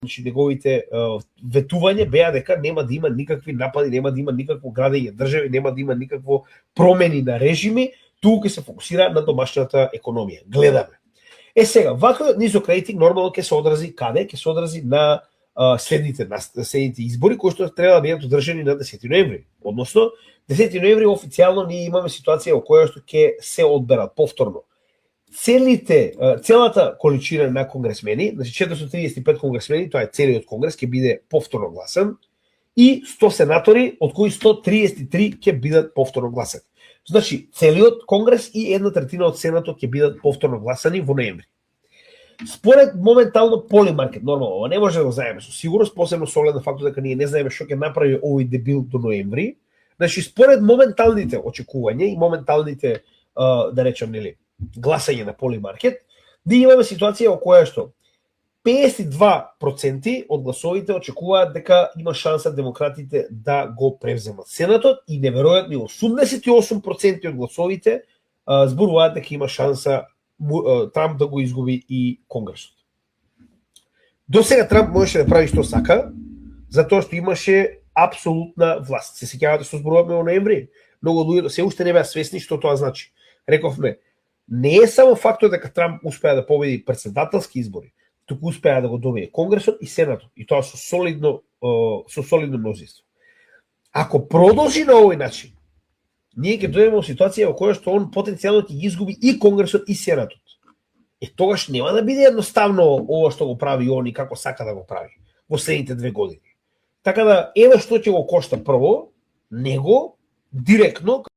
значи неговите ветување беа дека нема да има никакви напади, нема да има никакво градење држави, нема да има никакво промени на режими, туку ќе се фокусира на домашната економија. Гледаме. Сега, ваква низок рейтинг нормално ќе се одрази каде? Ќе се одрази на следните избори кои што треба да бидат одржани на 10 ноември. Односно, 10 ноември официјално ние имаме ситуација во која што ќе се одберат повторно целата количина на конгресмени, значи 435 конгресмени, тоа е целиот конгрес ќе биде повторно гласан, и 100 сенатори, од кои 133 ќе бидат повторно гласани. Значи, целиот конгрес и 1/3 од сенатот ќе бидат повторно гласани во ноември. Според моментално полимаркет, нормално, ова не може да го знаеме со сигурност, посебно со оглед на фактот дека ние не знаеме што ќе направи овој дебил до ноември. Значи, според моменталните очекувања и моменталните, да речем, нели, гласање на полимаркет, ние имаме ситуација во која што 52% од гласовите очекуваат дека има шанса демократите да го превземат Сенатот и неверојатни 88% од гласовите зборуваат дека има шанса Трамп да го изгуби и Конгресот. До сега Трамп можеше да прави што сака, затоа што имаше апсолутна власт. Се сеќавате што зборуваме во ноември? Многу луѓе се уште не беа свесни што тоа значи. Рековме, не е само фактот дека Трамп успеа да победи претседателски избори, туку успеа да го добие Конгресот и Сенатот, и тоа со солидно мнозинство. Ако продолжи на овој начин, ние ќе дојдеме во ситуација во која што он потенцијално ќе ги изгуби и Конгресот и Сенатот. Тогаш нема да биде едноставно ова што го прави он и како сака да го прави во следните 2 години. Така да, еве што ќе го кошта прво, него, директно,